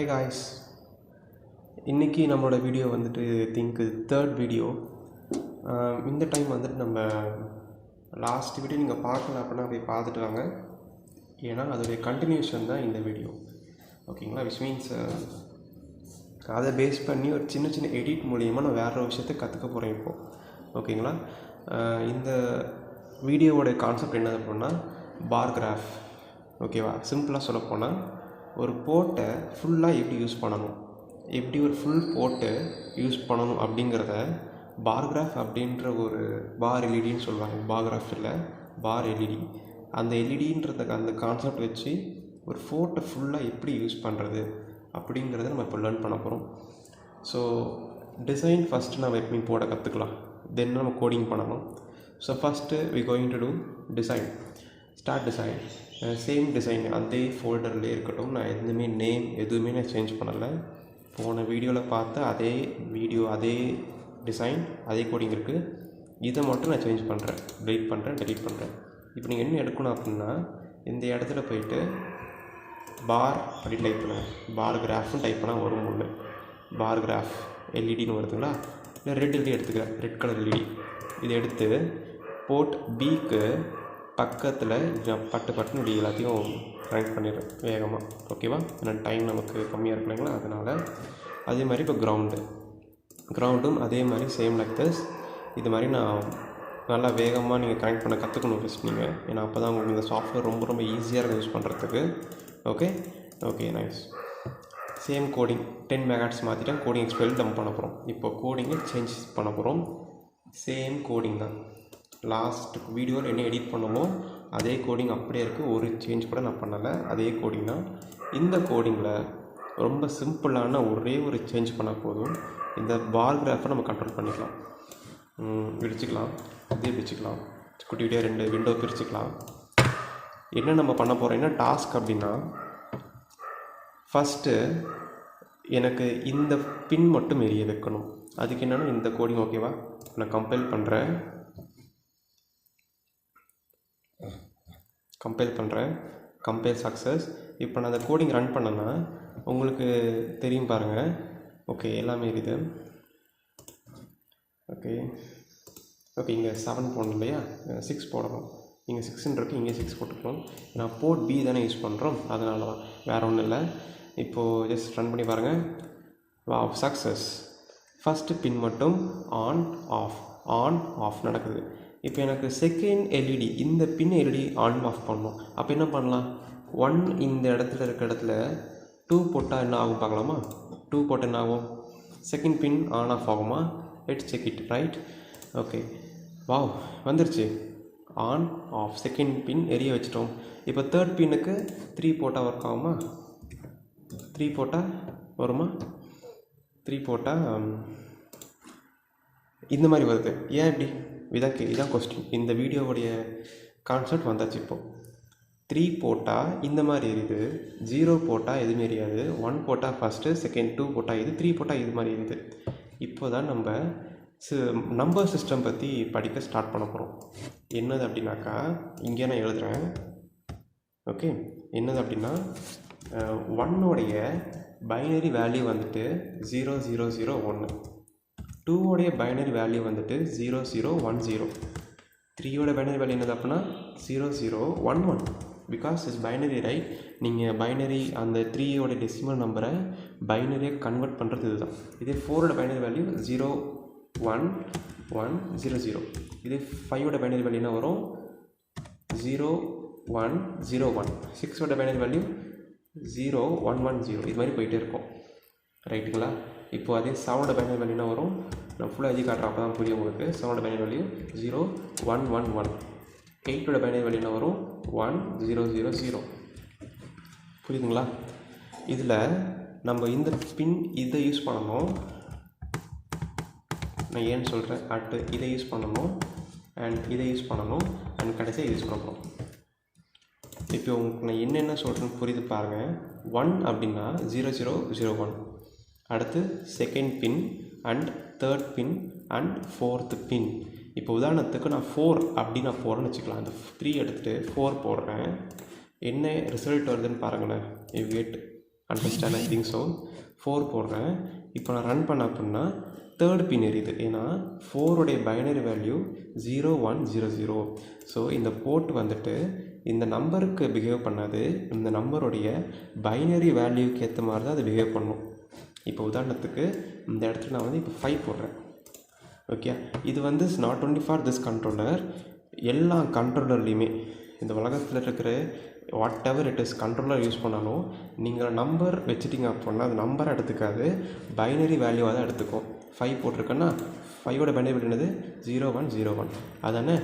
Hi guys, இன்னைக்கு நம்மளோட video வந்துட்டு திங்க் தேர்ட் வீடியோ. இந்த டைம் வந்துட்டு நம்ம லாஸ்ட் வீடியோ நீங்கள் பார்க்கல அப்படின்னா போய் பார்த்துட்டு வாங்க, ஏன்னா அதோடைய கண்டினியூஷன் தான் இந்த வீடியோ. ஓகேங்களா? விச் மீன்ஸ் அதை பேஸ் பண்ணி ஒரு சின்ன சின்ன எடிட் மூலியமாக நான் வேறு விஷயத்தை கற்றுக்க போகிறேன் இப்போது. ஓகேங்களா? இந்த வீடியோவோடைய கான்செப்ட் என்னது அப்படின்னா பார் கிராஃப். ஓகேவா? சிம்பிளாக சொல்லப்போனால் ஒரு போர்ட்டை ஃபுல்லாக எப்படி யூஸ் பண்ணணும், எப்படி ஒரு ஃபுல் போர்ட்டை யூஸ் பண்ணணும் அப்படிங்கிறத பார் கிராஃப் அப்படின்ற ஒரு பார் எல்இடின்னு சொல்லுவாங்க. பார் கிராஃப் இல்லை, பார் எல்இடி. அந்த எல்இடின்றத அந்த கான்செப்ட் வச்சு ஒரு போர்ட்டை ஃபுல்லாக எப்படி யூஸ் பண்ணுறது அப்படிங்கிறத நம்ம இப்போ லேர்ன் பண்ண போகிறோம். ஸோ டிசைன் ஃபஸ்ட்டு நம்ம எப்பவுமே போட கற்றுக்கலாம், தென் நம்ம கோடிங் பண்ணணும். So first we going to do design. Start design. Same design அதே ஃபோல்டர்லேயே இருக்கட்டும். நான் எதுவுமே நான் சேஞ்ச் பண்ணலை. போன வீடியோவில் பார்த்த அதே வீடியோ, அதே டிசைன், அதே கோடிங் இருக்குது. இதை மட்டும் நான் சேஞ்ச் பண்ணுறேன், டெலீட் பண்ணுறேன். இப்போ நீங்கள் என்ன எடுக்கணும் அப்படின்னா, இந்த இடத்துல போயிட்டு பார் அப்படி டைப் பண்ணுங்கள். பார் கிராஃப்னு டைப் பண்ணால் வரும். ஒன்று பார் கிராஃப் எல்இடின்னு வருதுங்களா? இல்லை ரெட் எல்இடி எடுத்துக்கிறேன், ரெட் கலர் எல்இடி. இதை எடுத்து போர்ட் பிக்கு பக்கத்தில் பட்டுன்னு இப்படி எல்லாத்தையும் கனெக்ட் பண்ணிடுறேன் வேகமாக. ஓகேவா? ஏன்னா டைம் நமக்கு கம்மியாக இருக்கு இல்லைங்களா? அதனால் அதே மாதிரி இப்போ கிரவுண்டும் அதே மாதிரி சேம் லைக் திஸ். இது மாதிரி நான் நல்லா வேகமாக நீங்கள் கனெக்ட் பண்ண கற்றுக்கணும் ஃபஸ்ட் நீங்கள், ஏன்னா அப்போ தான் உங்களுக்கு இந்த சாஃப்ட்வேர் ரொம்ப ஈஸியாக இருக்கும் யூஸ் பண்ணுறதுக்கு. Okay nice. சேம் கோடிங் 10 மெகாட்ஸ் மாற்றிட்டேன். கோடிங் எக்ஸ்பெரிமெண்ட் நம்ம பண்ண போகிறோம். இப்போ கோடிங்கை சேஞ்ச் பண்ண போகிறோம். சேம் கோடிங் தான். லாஸ்ட் வீடியோவில் என்ன எடிட் பண்ணமோ அதே கோடிங் அப்படியே இருக்குது, ஒரு சேஞ்ச் கூட நான் பண்ணலை, அதே கோடிங் தான். இந்த கோடிங்கில் ரொம்ப சிம்பிளான ஒரே ஒரு சேஞ்ச் பண்ணால் போதும். இந்த பார் கிராஃபை நம்ம கண்ட்ரோல் பண்ணிக்கலாம், பிரிச்சுக்கலாம், இதே பிரிச்சுக்கலாம், குட்டிக்கிட்டே 2 விண்டோ பிரிச்சுக்கலாம். என்ன நம்ம பண்ண போகிறோம், என்ன டாஸ்க் அப்படின்னா, ஃபஸ்ட்டு எனக்கு இந்த பின் மட்டும் எரிய வைக்கணும். அதுக்கு என்னென்னா இந்த கோடிங். ஓகேவா? நான் கம்பைல் பண்ணுறேன். Compile success. இப்போ நான் அந்த கோடிங் ரன் பண்ணேன்னா உங்களுக்கு தெரியும் பாருங்கள். ஓகே, எல்லாமே இருக்குது. ஓகே இங்கே 7 போடணும் இல்லையா? 6 போடணும். இங்கே 6 இருக்குது, இங்கே 6 போட்டுக்கணும். நான் போர்ட் பி தானே யூஸ் பண்ணுறோம், அதனால தான், வேறு ஒன்றும் இல்லை. இப்போது ஜஸ்ட் ரன் பண்ணி பாருங்கள். Wow, success. ஃபஸ்ட்டு பின் மட்டும் ஆன் ஆஃப் நடக்குது. இப்போ எனக்கு செகண்ட் எல்இடி, இந்த பின் எல்இடி ஆன் ஆஃப் பண்ணணும். அப்போ என்ன பண்ணலாம்? 1 இந்த இடத்துல இருக்க இடத்துல 2 போட்டால் என்ன ஆகும் பார்க்கலாமா? 2 போட்டால் என்ன ஆகும்? செகண்ட் பின் ஆன் ஆஃப் ஆகுமா? Let's check it. Right? Okay, wow, வந்துருச்சு. ஆன் ஆஃப், செகண்ட் பின் எரிய வச்சிட்டோம். இப்போ தேர்ட் பின்னுக்கு 3 போட்டால் ஒர்க் ஆகுமா? 3 போட்டால் வருமா? 3 போட்டால் இந்த மாதிரி வருது. ஏன் இப்படி? இதான் கொஸ்டின். இந்த வீடியோவுடைய கான்செப்ட் வந்தாச்சு. இப்போது 3 போட்டால் இந்த மாதிரி எரியுது, 0 போட்டால் எதுவுமே எரியாது, 1 போட்டால் ஃபஸ்ட்டு, செகண்ட் 2 போட்டால் இது, 3 போட்டால் இது மாதிரி எரியுது. இப்போ தான் நம்ம நம்பர் சிஸ்டம் பற்றி படிக்க ஸ்டார்ட் பண்ண போகிறோம். என்னது அப்படின்னாக்கா, இங்கே நான் எழுதுகிறேன். ஓகே, என்னது அப்படின்னா 1உடைய பைனரி வேல்யூ வந்துட்டு 0001, 2உடைய பைனரி வேல்யூ வந்துட்டு 0010, 3உடைய பைனரி வேல்யூ என்னது அப்படின்னா 0011. Because is binary, right? நீங்கள் பைனரி அந்த 3உடைய டெசிமல் நம்பரை பைனரியை கன்வெர்ட் பண்ணுறது இதுதான். இதே 4உடைய பைனரி வேல்யூ 01100. இதே 5உடைய பைனரி வேல்யூ என்ன வரும்? 0101. 6உடைய பைனரி வேல்யூ 0110. இது மாதிரி போயிட்டே இருக்கும், ரைட்டுங்களா? இப்போ அதே 7உடைய பைனரி வேல்யூ என்ன வரும்? நான் ஃபுல்லாக எழுதி காட்டுறேன், அப்போ தான் புரியும் உங்களுக்கு. 7உடைய பைனரி வேல்யூ 0111. 8உடைய பைனரி வேல்யூ என்ன வரும்? 1000. புரியுதுங்களா? இதில் நம்ம இந்த பின் இதை யூஸ் பண்ணணும். நான் ஏன்னு சொல்கிறேன், இதை யூஸ் பண்ணணும், அண்ட் இதை யூஸ் பண்ணணும், அண்ட் கடைசியாக யூஸ் பண்ணணும். இப்போ உங்களுக்கு நான் என்னென்ன சொல்கிறேன்னு புரியுது பாருங்கள். 1 அப்படின்னா 0001, அடுத்து second pin and third pin and fourth pin. இப்போ உதாரணத்துக்கு நான் 4 அப்படி நான் போகிறேன்னு வச்சுக்கலாம். அந்த 3 எடுத்துகிட்டு 4 போடுறேன். என்ன ரிசல்ட் வருதுன்னு பாருங்களேன். You get understand? I think so. 4 போடுறேன். இப்போ நான் ரன் பண்ண அப்படின்னா தேர்ட் பின் எரியுது. ஏன்னா 4உடைய பைனரி வேல்யூ 0 1 0 0. ஸோ இந்த போர்ட் வந்துட்டு இந்த நம்பருக்கு பிஹேவ் பண்ணாது, இந்த நம்பருடைய பைனரி வேல்யூக்கு ஏற்ற மாதிரி தான் அது பிஹேவ் பண்ணும். இப்போ உதாரணத்துக்கு இந்த இடத்துல நான் வந்து இப்போ 5 போடுறேன். ஓகே, இது வந்து not only for this controller, எல்லா கண்ட்ரோலர்லேயுமே இந்த உலகத்தில் இருக்கிற what ever it is controller use பண்ணாலும் நீங்கள் நம்பர் வச்சுட்டிங்க அப்படின்னா அது நம்பரை எடுத்துக்காது, பைனரி வேல்யூவாக தான் எடுத்துக்கும். 5 போட்டிருக்கேன்னா 5ஓட பைனரி வேல்யூ என்னது? 0 1 0 1 அதானே?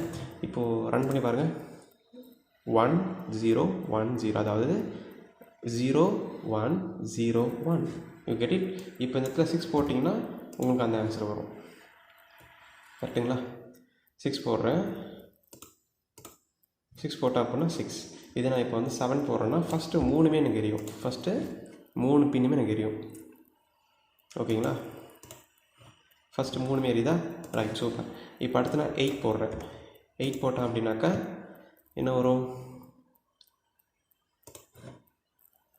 இப்போது ரன் பண்ணி பாருங்கள். 1 0 1 0, அதாவது 0 1 0 1. You get it? இப்போ இந்த இடத்துல 6 போட்டிங்கன்னா உங்களுக்கு அந்த ஆன்சர் வரும். கரெக்டுங்களா? 6 போடுறேன். 6 போட்டேன் அப்படின்னா 6. இதே நான் இப்போ வந்து 7 போடுறேன்னா ஃபஸ்ட்டு 3மே எனக்கு எரியும். ஃபஸ்ட்டு 3 பின்னுமே எனக்கு எரியும். ஓகேங்களா? ஃபஸ்ட்டு 3மே எரியுதா? Right, super. இப்போ அடுத்து நான் 8 போடுறேன். 8 போட்டேன் அப்படின்னாக்கா என்ன வரும்?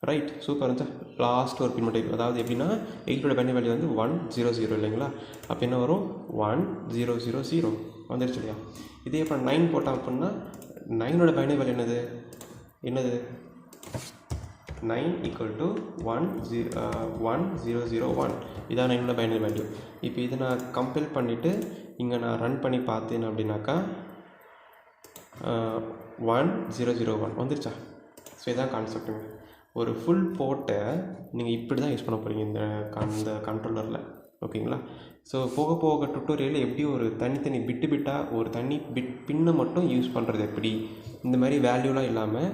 ரைட், சூப்பர் இருந்துச்சா? லாஸ்ட் ஒரு பின் மட்டும், அதாவது எப்படின்னா 8ஓட பைனரி வேல்யூ வந்து 1 0 0 இல்லைங்களா? அப்போ என்ன வரும்? 1 0 0 0 வந்துடுச்சு இல்லையா? இதே இப்போ 9 போட்டேன் அப்படின்னா 9ஓட பைனரி வேல்யூ என்னது? 9 = 1 0 0 1. இதான் 9ஓட பைனரி வேல்யூ. இப்போ இதை நான் கம்பைல் பண்ணிவிட்டு இங்கே நான் ரன் பண்ணி பார்த்தேன் அப்படின்னாக்கா 1 0 0 1 வந்துருச்சா? ஸோ இதான் கான்செப்ட்டுங்க. ஒரு ஃபுல் போர்ட்டை நீங்கள் இப்படி தான் யூஸ் பண்ண போகிறீங்க இந்த கண்ட்ரோலரில். ஓகேங்களா? ஸோ போக போக டுட்டோரியல் எப்படி ஒரு தனித்தனி பிட்டாக ஒரு தனி பின்னை மட்டும் யூஸ் பண்ணுறது எப்படி, இந்த மாதிரி வேல்யூலாம் இல்லாமல்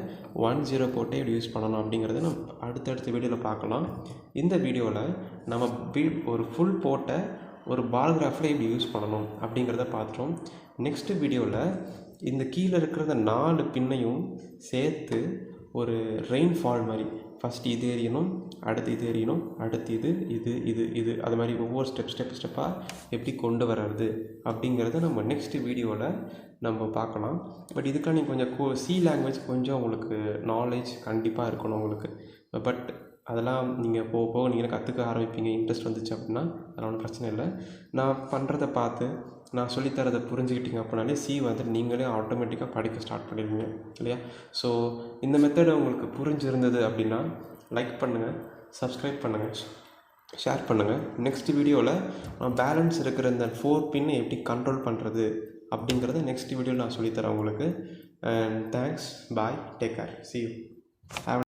1 0 போட்டே எப்படி யூஸ் பண்ணணும் அப்படிங்கிறத நம்ம அடுத்தடுத்த வீடியோவில் பார்க்கலாம். இந்த வீடியோவில் நம்ம ஒரு ஃபுல் போர்ட்டை ஒரு பால் கிராஃபில் எப்படி யூஸ் பண்ணணும் அப்படிங்கிறத பார்த்துட்டோம். நெக்ஸ்ட்டு வீடியோவில் இந்த கீழே இருக்கிற 4 பின்னையும் சேர்த்து ஒரு ரெயின்ஃபால் மாதிரி ஃபஸ்ட்டு இது எரியணும், அடுத்து இது எரியணும், அடுத்து இது இது இது இது அது மாதிரி ஒவ்வொரு ஸ்டெப்பாக எப்படி கொண்டு வர்றது அப்படிங்கிறத நம்ம நெக்ஸ்ட் வீடியோவில் நம்ம பார்க்கலாம். பட் இதுக்காக நீங்கள் கொஞ்சம் சி லாங்குவேஜ் கொஞ்சம் உங்களுக்கு நாலேஜ் கண்டிப்பாக இருக்கணும் உங்களுக்கு. பட் அதெல்லாம் நீங்கள் போக போக நீங்கள் கற்றுக்க ஆரம்பிப்பீங்க, இன்ட்ரெஸ்ட் வந்துச்சு அப்படின்னா அதெல்லாம் ஒன்றும் பிரச்சனை இல்லை. நான் பண்ணுறதை பார்த்து நான் சொல்லித்தரதை புரிஞ்சுக்கிட்டீங்க அப்படின்னாலே சி வந்துட்டு நீங்களே ஆட்டோமேட்டிக்காக படிக்க ஸ்டார்ட் பண்ணிடுவீங்க இல்லையா? ஸோ இந்த மெத்தடு உங்களுக்கு புரிஞ்சிருந்தது அப்படின்னா லைக் பண்ணுங்கள், சப்ஸ்கிரைப் பண்ணுங்கள், ஷேர் பண்ணுங்கள். நெக்ஸ்ட் வீடியோவில் நான் பேலன்ஸ் இருக்கிற இந்த 4 பின்னை எப்படி கண்ட்ரோல் பண்ணுறது அப்படிங்கிறத நெக்ஸ்ட் வீடியோவில் நான் சொல்லித்தரேன் உங்களுக்கு. And thanks, bye, take care, see you.